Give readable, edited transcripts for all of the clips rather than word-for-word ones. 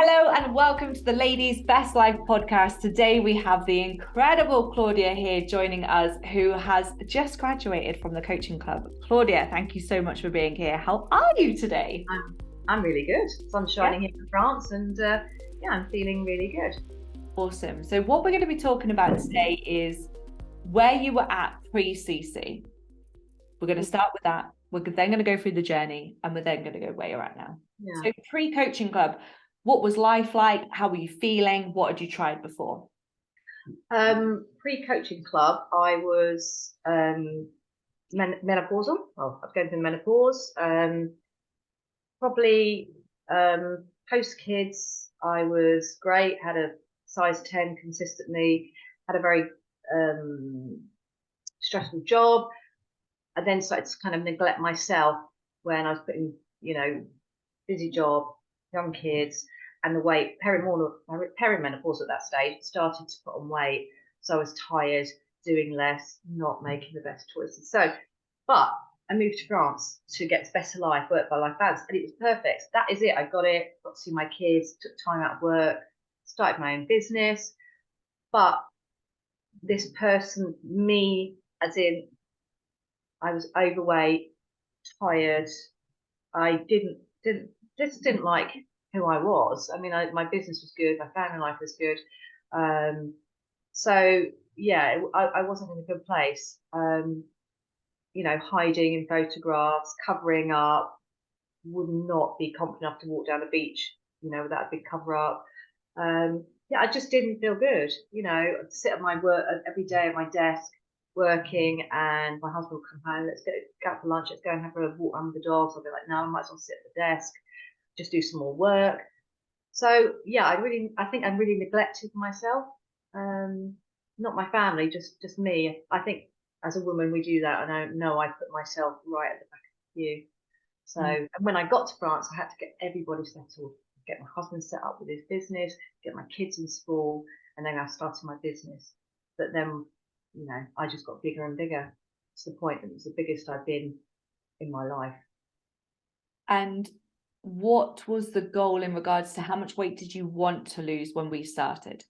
Hello and welcome to the Ladies Best Life podcast. Today we have the incredible Claudia here joining us, who has just graduated from the coaching club. Claudia, thank you so much for being here. How are you today? I'm really good. Sun's shining here in France, and I'm feeling really good. Awesome. So what we're going to be talking about today is where you were at pre-CC. We're going to start with that. We're then going to go through the journey, and we're then going to go where you're at now. Yeah. So pre-coaching club, what was life like? How were you feeling? What had you tried before? Pre-coaching club, I was menopausal. Well, I was going through menopause. Probably post kids, I was great. Had a size 10 consistently. Had a very stressful job. I then started to kind of neglect myself when I was putting, busy job, young kids, and the weight, perimenopause at that stage, started to put on weight. So I was tired, doing less, not making the best choices. But I moved to France to get better life, work by life balance, and it was perfect. That is it. I got it, got to see my kids, took time out of work, started my own business. But this person, me, as in, I was overweight, tired. I didn't like who I was. I mean, my business was good, my family life was good. I wasn't in a good place. Hiding in photographs, covering up, would not be confident enough to walk down the beach, without a big cover up. I just didn't feel good. I'd sit at my work every day at my desk working, and my husband would come home, let's go out for lunch, let's go and have a walk around with the dogs. I'll be like, no, I might as well sit at the desk, just do some more work. So yeah, I think I really neglected myself. Not my family, just me. I think as a woman we do that, and I know I put myself right at the back of the queue. So and when I got to France, I had to get everybody settled, get my husband set up with his business, get my kids in school, and then I started my business. But then, I just got bigger and bigger to the point that it was the biggest I've been in my life. And what was the goal in regards to how much weight did you want to lose when we started?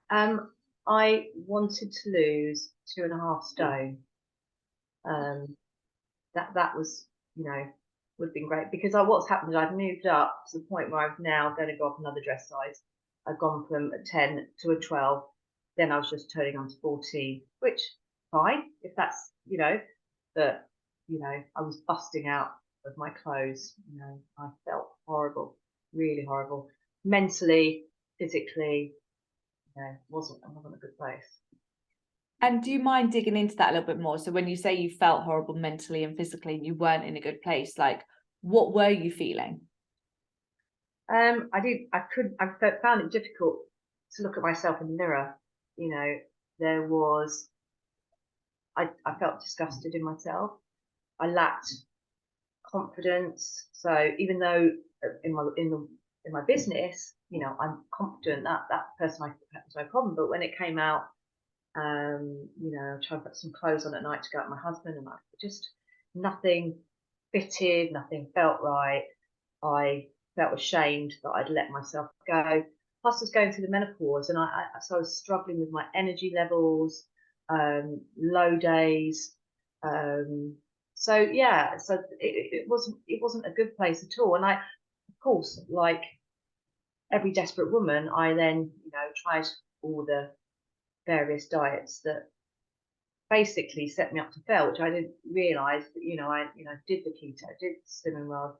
I wanted to lose 2.5 stone. That was, would have been great, because what's happened is I've moved up to the point where I'm now going to go up another dress size. I've gone from a 10 to a 12. Then I was just turning on to 14, which fine if that's, but I was busting out of my clothes. I felt horrible, really horrible, mentally, physically. Wasn't a good place. And do you mind digging into that a little bit more? So when you say you felt horrible mentally and physically, and you weren't in a good place, like what were you feeling? I found it difficult to look at myself in the mirror. I felt disgusted in myself. I lacked confidence. So even though in my business, I'm confident that person was no problem. But when it came out, I tried to put some clothes on at night to go out with my husband, and just nothing fitted, nothing felt right. I felt ashamed that I'd let myself go. Plus, I was going through the menopause, and so I was struggling with my energy levels, low days. So it wasn't a good place at all. And I, of course, like every desperate woman, I then tried all the various diets that basically set me up to fail, which I didn't realise that I did the keto, did the Slimming World,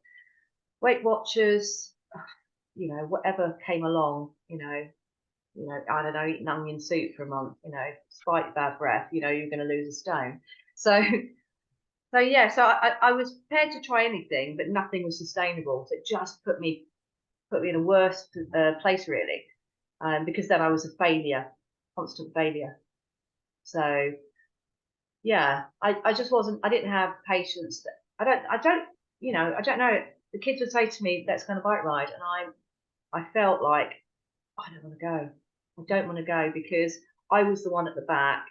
Weight Watchers, whatever came along, I don't know, eating onion soup for a month, despite bad breath, you're going to lose a stone. So I was prepared to try anything, but nothing was sustainable. So it just put me in a worse place, really, because then I was a failure, constant failure. So yeah, I just wasn't. I didn't have patience. I don't know. The kids would say to me, "Let's go on a bike ride," and I felt like I don't want to go. I don't want to go because I was the one at the back,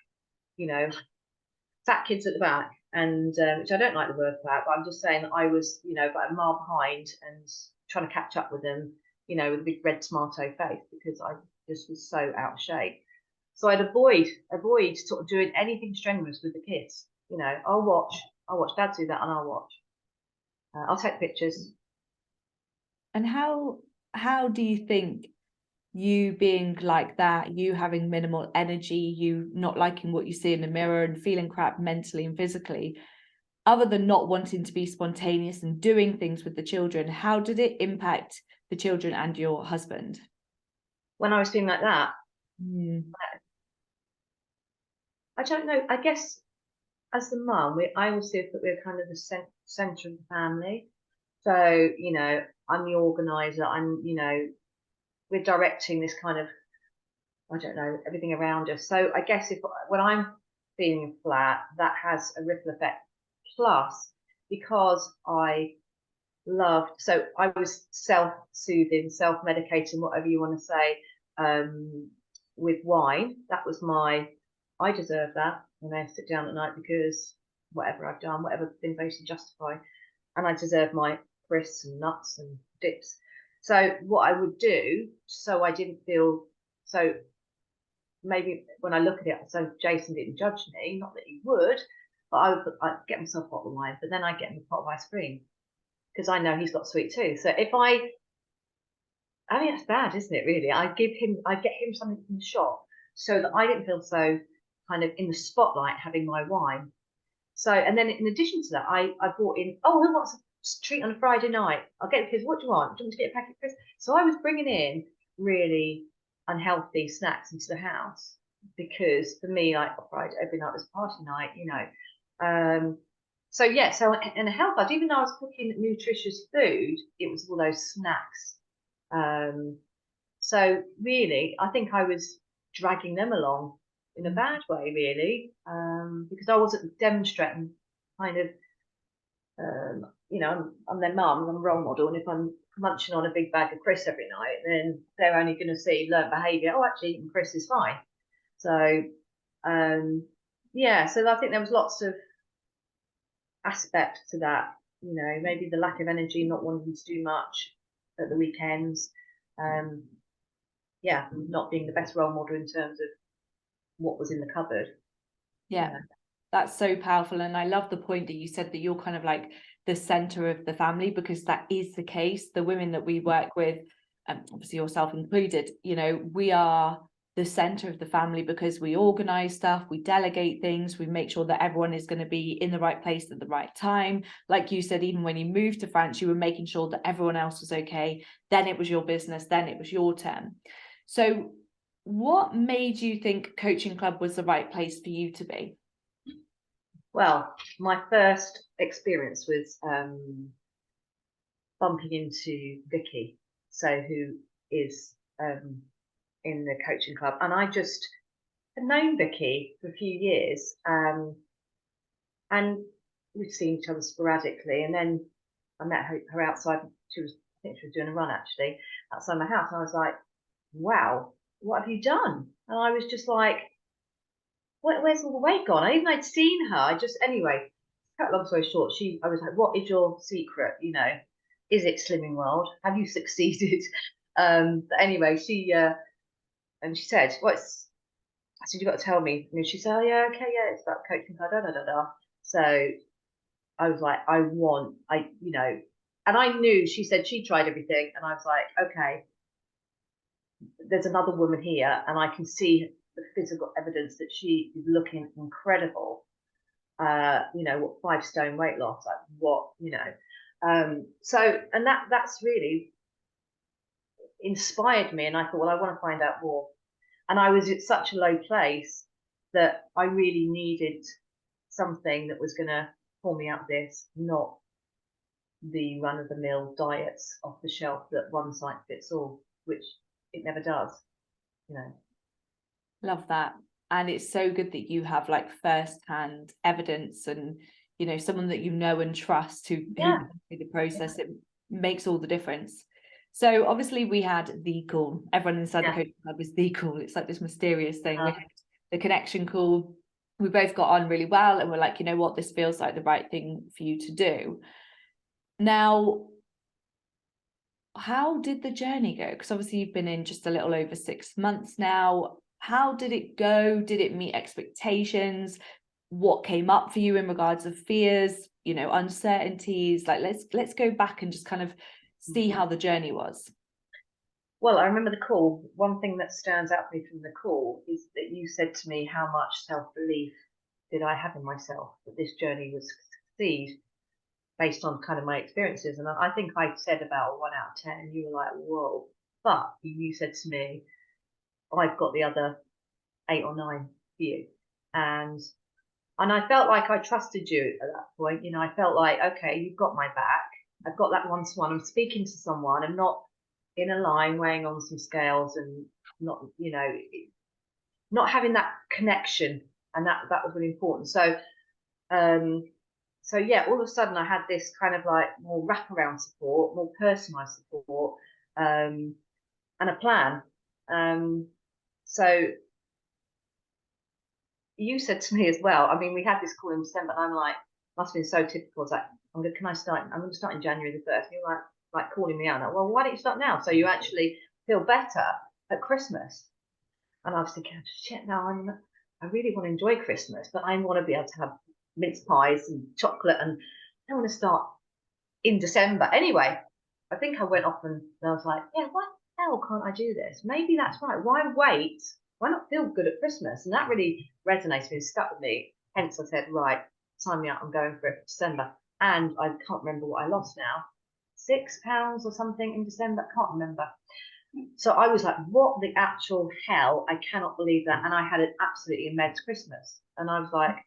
fat kids at the back, and which I don't like the word fat, but I'm just saying that I was, about a mile behind and trying to catch up with them. you know, with a big red tomato face because I just was so out of shape. So I'd avoid sort of doing anything strenuous with the kids. You know, I'll watch Dad do that, and I'll watch. I'll take pictures. And how do you think you being like that, you having minimal energy, you not liking what you see in the mirror and feeling crap mentally and physically, other than not wanting to be spontaneous and doing things with the children, how did it impact the children and your husband? When I was feeling like that, Mm. I don't know. I guess as the mum, I always feel that we're kind of the centre of the family. So, you know, I'm the organizer. You know, we're directing this kind of, I don't know, everything around us. So I guess when I'm feeling flat, that has a ripple effect. Plus, because so I was self-soothing, self-medicating, whatever you want to say, with wine. That was I deserve that when I sit down at night because whatever I've done, whatever things I used to justify, and I deserve my crisps and nuts and dips. So what I would do, so I didn't feel so. Maybe when I look at it, so Jason didn't judge me, not that he would, but I'd get myself a bottle of wine, but then I'd get him a pot of ice cream because I know he's got sweet tooth. So I mean, that's bad, isn't it? Really, I get him something from the shop so that I didn't feel so kind of in the spotlight having my wine. So, and then in addition to that, I brought in, oh, who wants a treat on a Friday night? I'll get the kids, what do you want? Do you want to get a packet of crisps? So I was bringing in really unhealthy snacks into the house because for me, like Friday, every night was party night, you know. So yeah, so in a health, even though I was cooking nutritious food, it was all those snacks. So really, I think I was dragging them along in a bad way, really, because I wasn't demonstrating kind of, you know, I'm their mum, I'm a role model, and if I'm munching on a big bag of crisps every night, then they're only going to see learnt behaviour. Oh, actually, eating crisps is fine. So, yeah, so I think there was lots of aspects to that. You know, maybe the lack of energy, not wanting to do much at the weekends. Yeah, not being the best role model in terms of what was in the cupboard. Yeah, that's so powerful. And I love the point that you said that you're kind of like the center of the family, because that is the case. The women that we work with, obviously yourself included, you know, we are the center of the family because we organize stuff, we delegate things, we make sure that everyone is going to be in the right place at the right time. Like you said, even when you moved to France, you were making sure that everyone else was okay. Then it was your business, then it was your turn. So what made you think Coaching Club was the right place for you to be? Well, my first experience was bumping into Vicky, so who is in the Coaching Club, and I just had known Vicky for a few years, and we'd seen each other sporadically, and then I met her outside. I think she was doing a run actually outside my house, and I was like, "Wow, what have you done?" And I was just like, where's all the weight gone? Even I'd seen her. Anyway, cut long story short, I was like, what is your secret? You know, is it Slimming World? Have you succeeded? But anyway, and she said, I said, you got to tell me. And she said, oh yeah, okay, yeah, it's about coaching, da da da da da. So I was like, you know, and I knew she said she tried everything, and I was like, okay, there's another woman here, and I can see the physical evidence that she is looking incredible. You know, what 5 stone weight loss, like what, you know. So, and that's really inspired me. And I thought, well, I want to find out more. And I was at such a low place that I really needed something that was going to pull me out of this, not the run of the mill diets off the shelf that one size fits all, which it never does, you know. Love that. And it's so good that you have like first-hand evidence and, you know, someone that you know and trust who Yeah. through the process. It makes all the difference. So obviously we had the call. Everyone inside the coaching club is the call. It's like this mysterious thing. We had the connection call. We both got on really well, and we're like, you know what, this feels like the right thing for you to do. Now, how did the journey go? Because obviously you've been in just a little over 6 months now. How did it go? Did it meet expectations? What came up for you in regards of fears, uncertainties? Like let's go back and just kind of see how the journey was. Well, I remember the call. One thing that stands out for me from the call is that you said to me how much self-belief did I have in myself that this journey would succeed based on kind of my experiences. And I think I said about 1 out of 10, and you were like, whoa. But you said to me, I've got the other 8 or 9 for you. And I felt like I trusted you at that point. I felt like, okay, you've got my back. I've got that one-to-one. I'm speaking to someone. I'm not in a line weighing on some scales and not, not having that connection. And that was really important. So yeah, all of a sudden I had this kind of like more wraparound support, more personalized support, and a plan. So you said to me as well, I mean, we had this call in December, and I'm like, must have been so typical. It's like, I'm going to start in January the 1st. And you're like calling me out. Like, well, why don't you start now? So you actually feel better at Christmas. And I was thinking, shit, now I really want to enjoy Christmas, but I want to be able to have mince pies and chocolate, and I want to start in December. Anyway, I think I went off and I was like, yeah, why the hell can't I do this? Maybe that's right. Why wait? Why not feel good at Christmas? And that really resonated with me and stuck with me. Hence I said, right, sign me up, I'm going for it for December. And I can't remember what I lost now. £6 or something in December, I can't remember. So I was like, what the actual hell? I cannot believe that. And I had an absolutely immense Christmas. And I was like,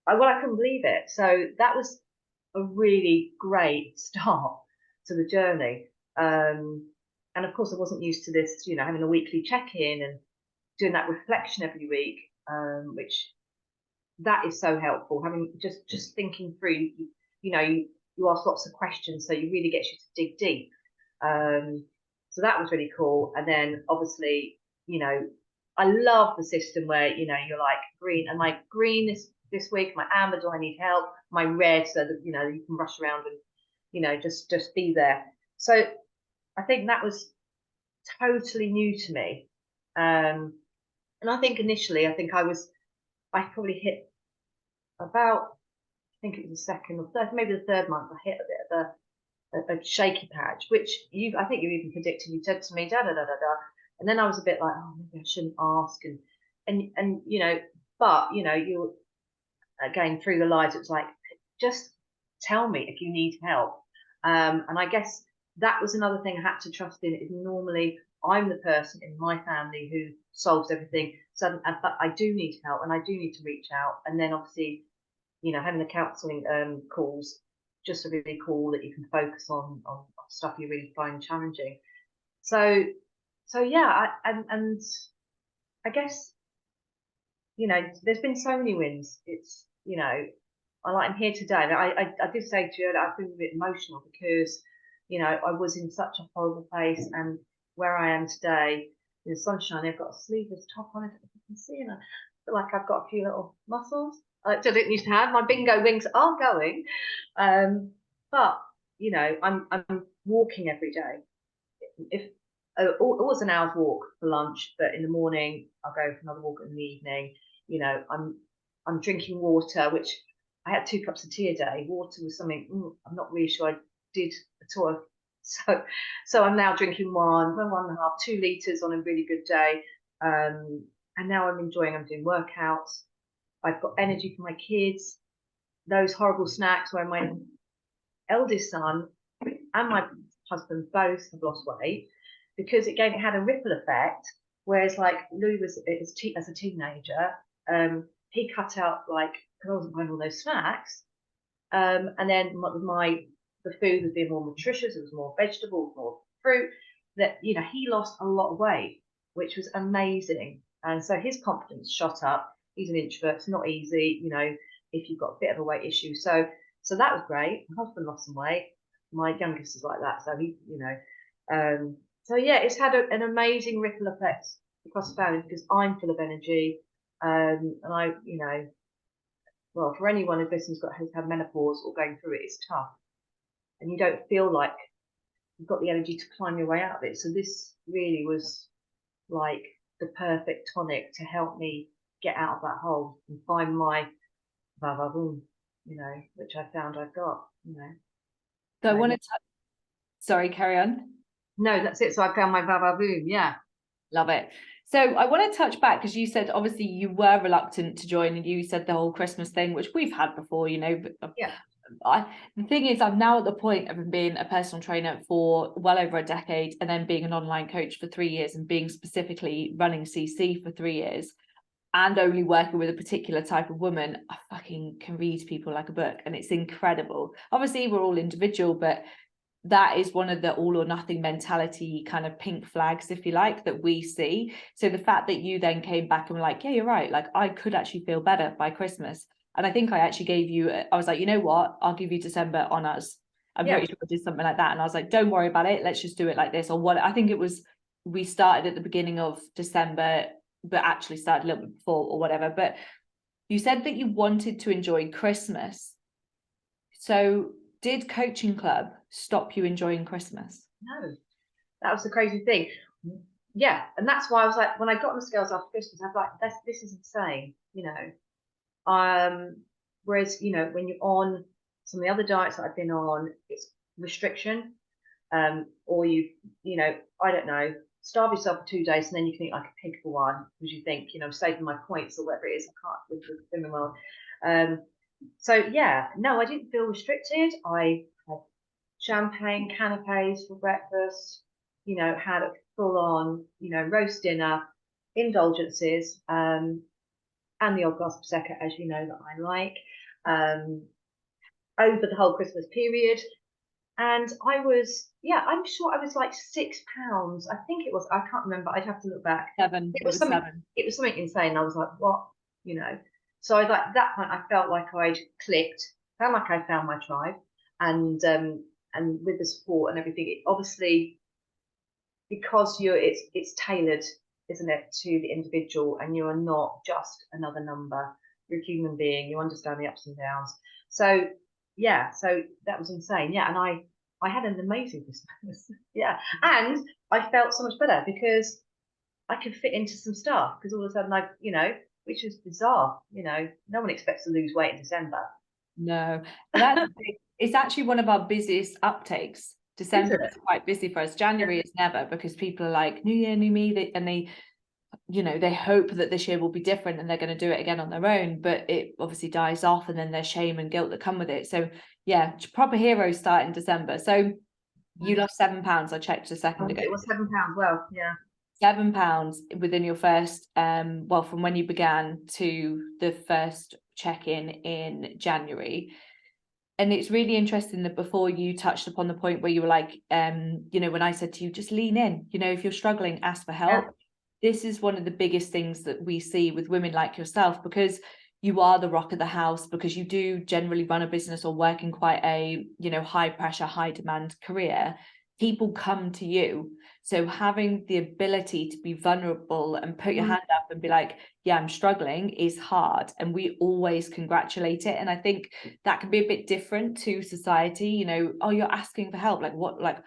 I couldn't believe it. So that was a really great start to the journey. And of course, I wasn't used to this, having a weekly check-in and doing that reflection every week, which that is so helpful. Having just thinking through, you ask lots of questions, so you really get you to dig deep. So that was really cool. And then obviously, I love the system where, you're like green, and my green this week, my amber, do I need help? My red, so that, you can rush around and, just be there. So I think that was totally new to me. And I think initially, I probably hit about, I think it was the second or third, maybe the third month, I hit a bit of a shaky patch, which I think you even predicted. You said to me, da da da da da, and then I was a bit like, oh, maybe I shouldn't ask, and but you're going through the lives. It's like, just tell me if you need help, and I guess that was another thing I had to trust in. Is normally I'm the person in my family who solves everything, so but I do need help, and I do need to reach out, and then obviously, having the counselling calls, just really cool that you can focus on stuff you really find challenging. So yeah, and I guess, there's been so many wins. It's, I'm here today. I did say to you that I've been a bit emotional because, I was in such a horrible place, and where I am today in the sunshine, I've got a sleeveless top on it, as you can see, and I feel like I've got a few little muscles I didn't used to have. My bingo wings are going, but I'm walking every day. If always an hour's walk for lunch, but in the morning I'll go for another walk in the evening. I'm drinking water, which I had 2 cups of tea a day. Water was something I'm not really sure I did at all. So I'm now drinking 1.5, 2 liters on a really good day. And now I'm doing workouts. I've got energy for my kids. Those horrible snacks where my eldest son and my husband both have lost weight, because it had a ripple effect. Whereas like Louis was as a teenager, he cut out, like, because I wasn't buying all those snacks, and then the food was being more nutritious. It was more vegetables, more fruit. That he lost a lot of weight, which was amazing, and so his confidence shot up. He's an introvert. It's not easy, if you've got a bit of a weight issue. So that was great. My husband lost some weight. My youngest is like that, so he, so yeah, it's had an amazing ripple effect across the family, because I'm full of energy, and I, well, for anyone who's has had menopause or going through it, it's tough, and you don't feel like you've got the energy to climb your way out of it. So this really was like the perfect tonic to help me get out of that hole and find my va-va-boom, which I found I've got, So I want to sorry, carry on. No, that's it. So I found my va-va-boom. Yeah. Love it. So I want to touch back because you said obviously you were reluctant to join, and you said the whole Christmas thing, which we've had before, but Yeah. The thing is, I'm now at the point of being a personal trainer for well over a decade, and then being an online coach for 3 years, and being specifically running CC for 3 years, and only working with a particular type of woman. I fucking can read people like a book, and it's incredible. Obviously, we're all individual, but that is one of the all or nothing mentality kind of pink flags, if you like, that we see. So the fact that you then came back and were like, yeah, you're right, like I could actually feel better by Christmas. And I think I actually gave you, I was like, you know what, I'll give you December on us. I'm pretty sure I did something like that. And I was like, don't worry about it, let's just do it like this. Or what, I think it was, we started at the beginning of December, but actually started a little bit before or whatever. But you said that you wanted to enjoy Christmas. So did Coaching Club stop you enjoying Christmas? No, that was the crazy thing. Yeah, and that's why I was like, when I got on the scales after Christmas, I was like, this is insane, Whereas, when you're on some of the other diets that I've been on, it's restriction, or I don't know, starve yourself for 2 days and then you can eat like a pig for one because you think, saving my points or whatever it is. I can't with the swimming world. So yeah, no, I didn't feel restricted. I had champagne canapes for breakfast, had a full on, roast dinner, indulgences, and the odd glass of Prosecco, as you know, that I like, over the whole Christmas period. And I'm sure I was like £6. I think it was, I can't remember. I'd have to look back. 7. It was something, 7. it was something insane. I was like, what? So at that point, I felt like I'd clicked, felt like I found my tribe. And with the support and everything, it obviously, because it's tailored, isn't it, to the individual, and you are not just another number. You're a human being. You understand the ups and downs. So yeah, so that was insane. Yeah, and I had an amazing Christmas. Yeah, and I felt so much better because I could fit into some stuff, because all of a sudden which was bizarre. No one expects to lose weight in December. No, it's actually one of our busiest uptakes. December is quite busy for us. January is never, because people are like, new year, new me, and they hope that this year will be different and they're going to do it again on their own, but it obviously dies off, and then there's shame and guilt that come with it. So yeah, proper heroes start in December. So you lost £7. I checked a second ago. It was £7. Well, yeah. £7 within your first from when you began to the first check-in in January. And it's really interesting that before you touched upon the point where you were like, when I said to you, just lean in, if you're struggling, ask for help. Yeah. This is one of the biggest things that we see with women like yourself, because you are the rock of the house, because you do generally run a business or work in quite a, high pressure, high demand career. People come to you. So having the ability to be vulnerable and put your hand up and be like, yeah, I'm struggling, is hard. And we always congratulate it. And I think that can be a bit different to society. Oh, you're asking for help. Like what? Like,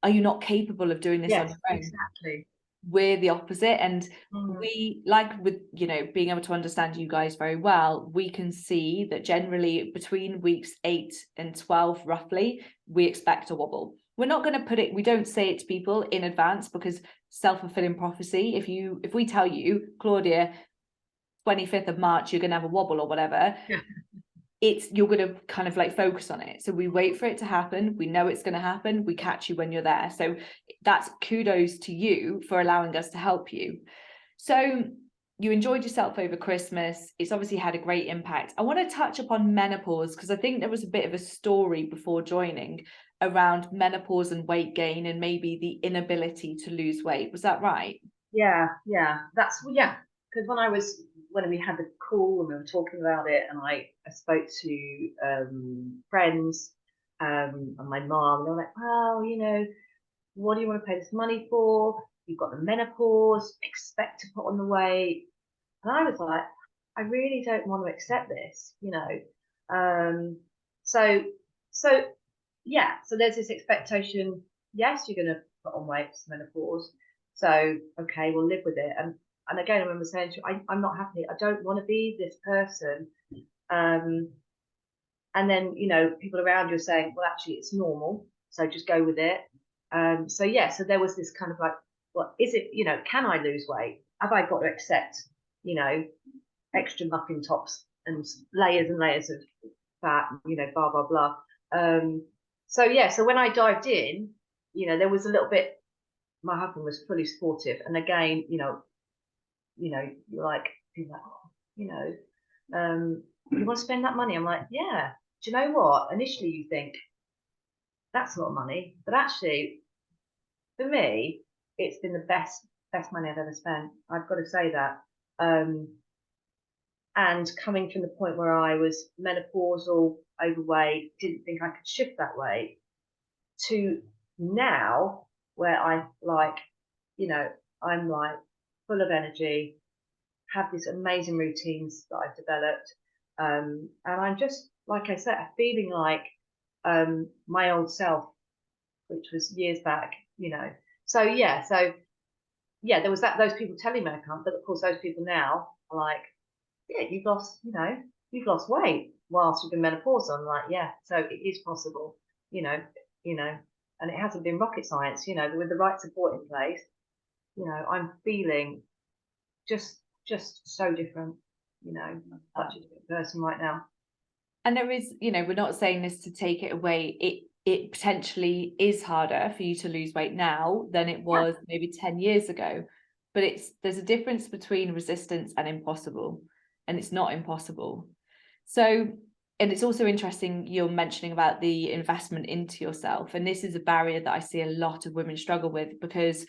are you not capable of doing this on your own? Exactly. We're the opposite. And we, like with, being able to understand you guys very well, we can see that generally between weeks 8 and 12, roughly, we expect a wobble. We're not going to we don't say it to people in advance, because self-fulfilling prophecy, if we tell you, Claudia, 25th of March, you're going to have a wobble or whatever, you're going to kind of like focus on it. So we wait for it to happen. We know it's going to happen. We catch you when you're there. So that's kudos to you for allowing us to help you. So you enjoyed yourself over Christmas. It's obviously had a great impact. I want to touch upon menopause, because I think there was a bit of a story before joining around menopause and weight gain, and maybe the inability to lose weight. Was that right? Yeah. Because when we had the call and we were talking about it, and I spoke to friends and my mom, and they were like, well, what do you want to pay this money for? You've got the menopause, expect to put on the weight. And I was like, I really don't want to accept this, So there's this expectation yes, you're going to put on weight for menopause. So, okay, we'll live with it. And again, I remember saying to you, I'm not happy. I don't want to be this person. And then, you know, people around you are saying, well, actually, it's normal. So just go with it. So, yeah, so there was this kind of like, well, is it, you know, can I lose weight? Have I got to accept, you know, extra muffin tops and layers of fat, you know, blah, blah, blah. So, yeah, so when I dived in, you know, there was a little bit, my husband was fully supportive. And again, you're like, oh, you know, you want to spend that money? I'm like, yeah. Do you know what? Initially, you think that's a lot of money, but actually, for me, it's been the best money I've ever spent. I've got to say that. And coming from the point where I was menopausal, overweight, didn't think I could shift that way, to now where I like, you know, I'm like full of energy, have these amazing routines that I've developed. And I'm just, like I said, feeling like my old self, which was years back, you know. So yeah, there was those people telling me I can't, but of course those people now are like, yeah, you've lost weight whilst you've been menopausal. I'm like, yeah, so it is possible, you know, you know, and it hasn't been rocket science, you know, with the right support in place, you know, I'm feeling just so different, you know, such a different person right now. And there is, you know, we're not saying this to take it away. It potentially is harder for you to lose weight now than it was maybe 10 years ago. But there's a difference between resistance and impossible, and it's not impossible. So, and it's also interesting you're mentioning about the investment into yourself. And this is a barrier that I see a lot of women struggle with, because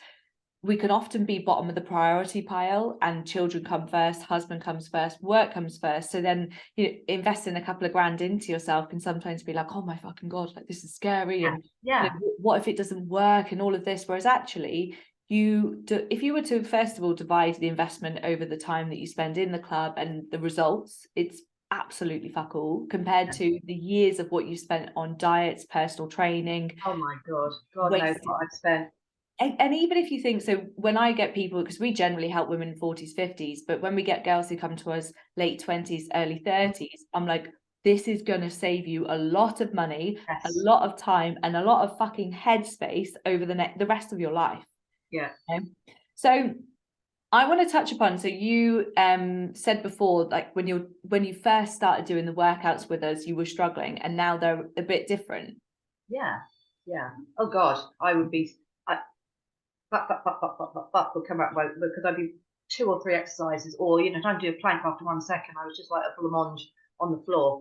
we can often be bottom of the priority pile, and children come first, husband comes first, work comes first. So then, you know, investing a couple of grand into yourself can sometimes be like, oh my fucking God, like this is scary. And you know, what if it doesn't work and all of this? Whereas actually, if you were to, first of all, divide the investment over the time that you spend in the club and the results, it's absolutely fuck all compared to the years of what you spent on diets, personal training. Oh my God knows what I've spent. And even if you think, so when I get people, because we generally help women in 40s, 50s, but when we get girls who come to us late 20s, early 30s, I'm like, this is going to save you a lot of money, a lot of time, and a lot of fucking headspace over the rest of your life. Yeah. Okay? So I want to touch upon, so you said before, like when you first started doing the workouts with us, you were struggling, and now they're a bit different. Yeah. Oh God, I would be would come up because I'd be 2 or 3 exercises, or you know, trying to do a plank after 1 second, I was just like a blancmange on the floor.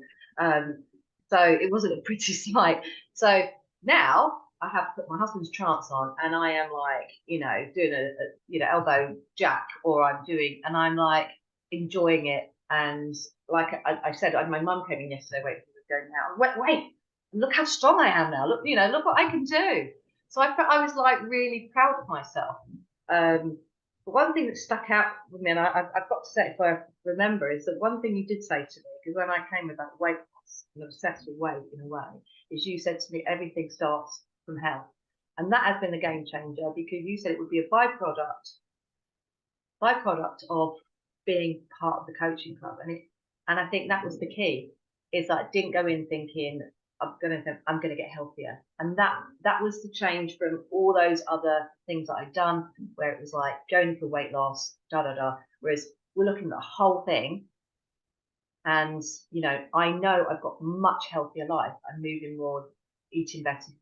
So it wasn't a pretty sight. So now I have put my husband's trance on, and I am like, you know, doing a you know, elbow jack, or and I'm like enjoying it. And like I said, my mum came in yesterday. Wait, going now. Wait, look how strong I am now. Look, you know, look what I can do. So I was like really proud of myself. But one thing that stuck out with me, and I've got to say if I remember, is that one thing you did say to me, because when I came about weight loss and obsessed with weight in a way, is you said to me, everything starts from health. And that has been the game changer, because you said it would be a byproduct of being part of the coaching club. And I think that was the key, is that I didn't go in thinking I'm gonna get healthier. And that was the change from all those other things that I'd done, where it was like going for weight loss, Whereas we're looking at the whole thing. And you know, I know I've got much healthier life. I'm moving more, eating better,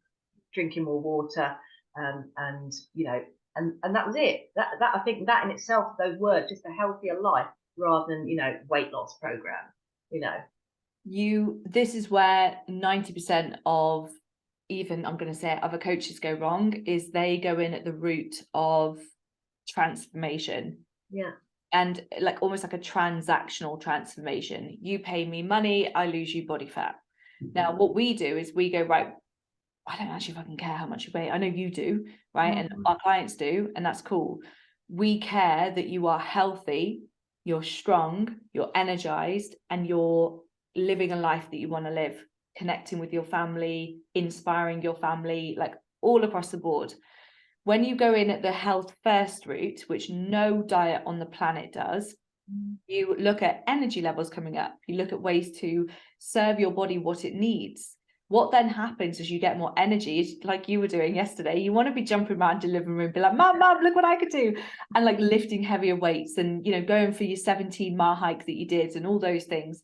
drinking more water, and you know, and that was it. That I think that in itself, those words, just a healthier life rather than, you know, weight loss program, you know. This is where 90% of, even I'm going to say other coaches go wrong, is they go in at the root of transformation. Yeah. And like almost like a transactional transformation. You pay me money, I lose you body fat. Now what we do is we go, right, I don't actually fucking care how much you weigh. I know you do, right? And our clients do, and that's cool. We care that you are healthy, you're strong, you're energized, and you're living a life that you want to live, connecting with your family, inspiring your family, like all across the board. When you go in at the health first route, which no diet on the planet does, you look at energy levels coming up, you look at ways to serve your body what it needs. What then happens is you get more energy, like you were doing yesterday. You want to be jumping around the living room, be like, Mum, look what I could do. And like lifting heavier weights and, you know, going for your 17-mile hike that you did and all those things.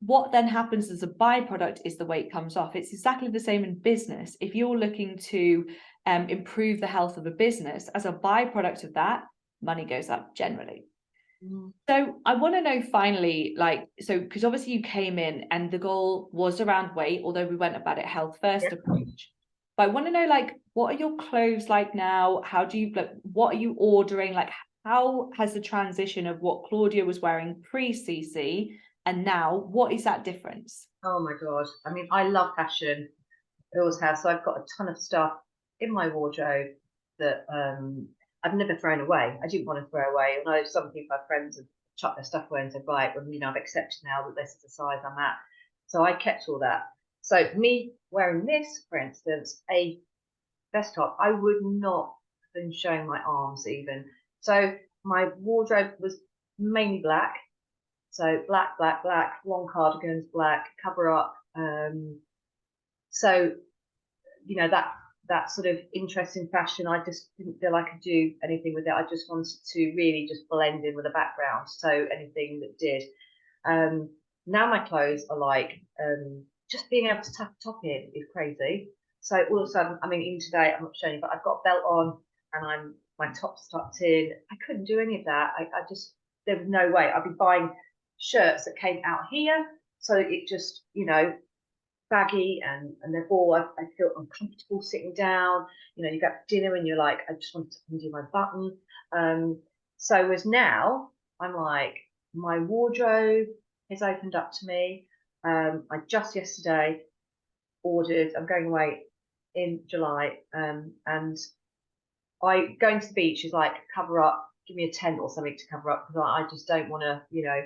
What then happens as a byproduct is the weight comes off. It's exactly the same in business. If you're looking to improve the health of a business, as a byproduct of that, money goes up generally. So I want to know finally, like, so because obviously you came in and the goal was around weight, although we went about it health first approach. But I want to know, like, what are your clothes like now? How do you, like, what are you ordering? Like, how has the transition of what Claudia was wearing pre-CC and now, what is that difference? Oh my God. I mean, I love fashion. I always have. So I've got a ton of stuff in my wardrobe that I've never thrown away. I didn't want to throw away. I know some people, have friends, have chucked their stuff away and said, right, well, you know, I've accepted now that this is the size I'm at. So I kept all that. So me wearing this, for instance, a vest top, I would not have been showing my arms even. So my wardrobe was mainly black. So black, long cardigans, black, cover up. So, you know, that sort of interest in fashion, I just didn't feel I could do anything with it. I just wanted to really just blend in with the background. So anything that did. Now my clothes are like, just being able to tuck the top in is crazy. So all of a sudden, I mean, even today, I'm not showing you, but I've got a belt on and my top's tucked in. I couldn't do any of that. I just, there was no way. I'd be buying shirts that came out here. So it just, you know, baggy and therefore I feel uncomfortable sitting down. You know, you go to dinner and you're like, I just want to undo my button. So as now, I'm like, my wardrobe has opened up to me. I just yesterday ordered, I'm going away in July, and I going to the beach is like, cover up, give me a tent or something to cover up because I just don't want to, you know,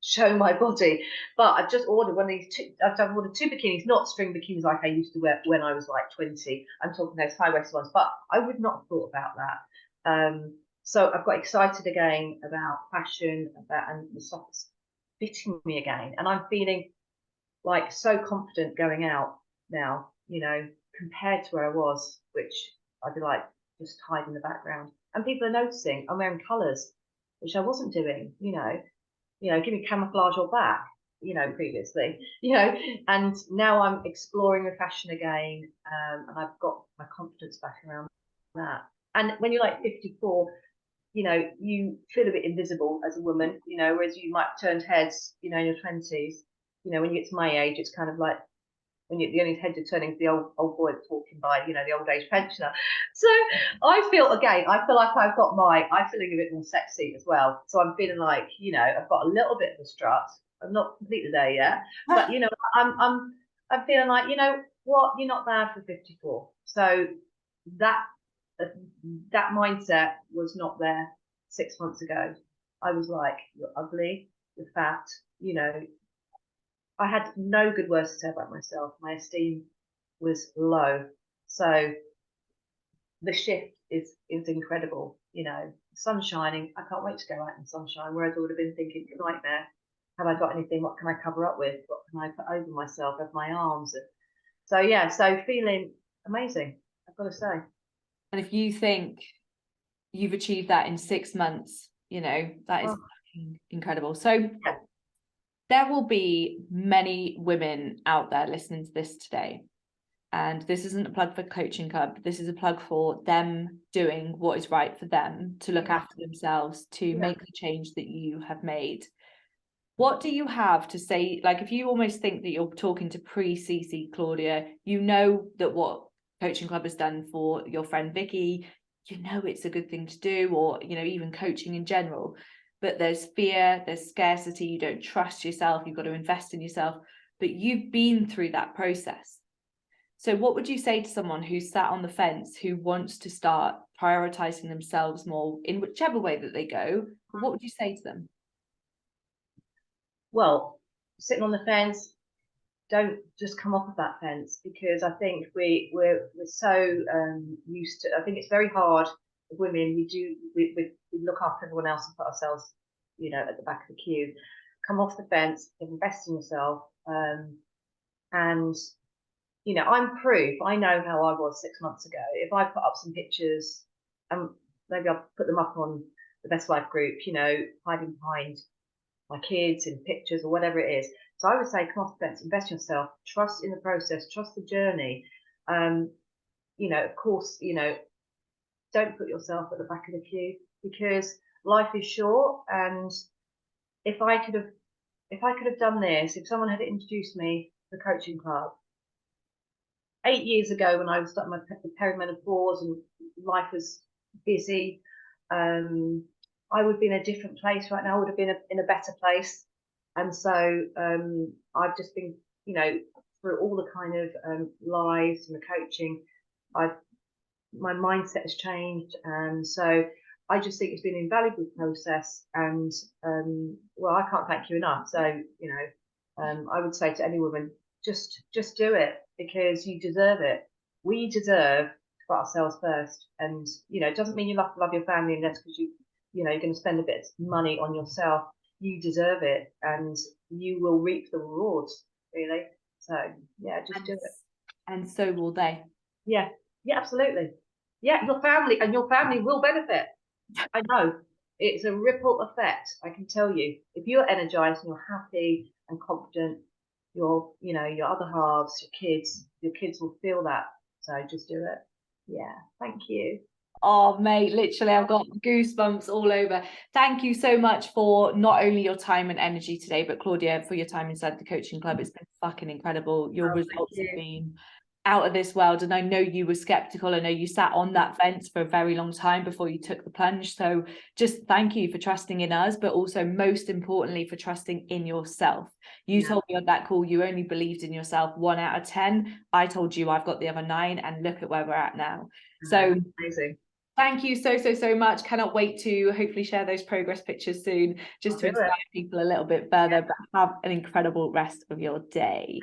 show my body. But I've just ordered one of these I've ordered 2 bikinis, not string bikinis like I used to wear when I was like 20. I'm talking those high-waisted ones, but I would not have thought about that. So I've got excited again about fashion, and the stuff's fitting me again. And I'm feeling like so confident going out now, you know, compared to where I was, which I'd be like just hide in the background. And people are noticing I'm wearing colours, which I wasn't doing, you know, give me camouflage or black, you know, previously, you know, and now I'm exploring the fashion again, and I've got my confidence back around that. And when you're like 54, you know, you feel a bit invisible as a woman, you know, whereas you might have turned heads, you know, in your 20s. You know, when you get to my age, it's kind of like when you're the only head you're turning to the old boy that's walking by, you know, the old age pensioner. So I feel like I feeling a bit more sexy as well. So I'm feeling like, you know, I've got a little bit of a strut. I'm not completely there yet, but you know, I'm feeling like, you know what, you're not bad for 54. So that mindset was not there 6 months ago. I was like, you're ugly, you're fat, you know. I had no good words to say about myself. My esteem was low. So the shift is incredible. You know, sun's shining. I can't wait to go out in sunshine. Whereas I would have been thinking, nightmare. Have I got anything? What can I cover up with? What can I put over myself? Of my arms? So yeah, so feeling amazing, I've got to say. And if you think you've achieved that in 6 months, you know, that is incredible. So yeah. There will be many women out there listening to this today. And this isn't a plug for Coaching Club. This is a plug for them doing what is right for them, to look after themselves, to make the change that you have made. What do you have to say? Like, if you almost think that you're talking to pre-CC Claudia, you know that what Coaching Club has done for your friend Vicky, you know it's a good thing to do, or, you know, even coaching in general. But there's fear, there's scarcity, you don't trust yourself, you've got to invest in yourself, but you've been through that process. So what would you say to someone who's sat on the fence, who wants to start prioritizing themselves more in whichever way that they go? What would you say to them? Well, sitting on the fence, don't just come off of that fence, because I think we're so used to. I think it's very hard. Women, we look after everyone else and put ourselves, at the back of the queue. Come off the fence, invest in yourself, and I'm proof. I know how I was 6 months ago. If I put up some pictures, and maybe I'll put them up on the Best Life group, hiding behind my kids in pictures or whatever it is. So I would say, come off the fence, invest in yourself, trust in the process, trust the journey. Of course, don't put yourself at the back of the queue, because life is short. And if I could have done this, if someone had introduced me to the coaching club 8 years ago, when I was starting my perimenopause and life was busy, I would be in a different place right now. I would have been in a better place. And so I've just been, through all the kind of lives and the coaching, my mindset has changed. And so I just think it's been an invaluable process. And well, I can't thank you enough. So, I would say to any woman, just do it, because you deserve it. We deserve to put ourselves first. And, it doesn't mean you have to love your family, and that's because you're going to spend a bit of money on yourself. You deserve it, and you will reap the rewards, really. So yeah, just do it. And so will they. Yeah, absolutely. Yeah, your family will benefit. I know. It's a ripple effect, I can tell you. If you're energized and you're happy and confident, your other halves, your kids will feel that. So just do it. Yeah, thank you. Oh, mate, literally, I've got goosebumps all over. Thank you so much for not only your time and energy today, but Claudia, for your time inside the coaching club. It's been fucking incredible. Your results have been out of this world. And I know you were skeptical. I know you sat on that fence for a very long time before you took the plunge. So just thank you for trusting in us, but also most importantly, for trusting in yourself. You told me on that call, you only believed in yourself 1 out of 10. I told you I've got the other 9, and look at where we're at now. So amazing. Thank you so much. Cannot wait to hopefully share those progress pictures soon, just to inspire people a little bit further. But have an incredible rest of your day.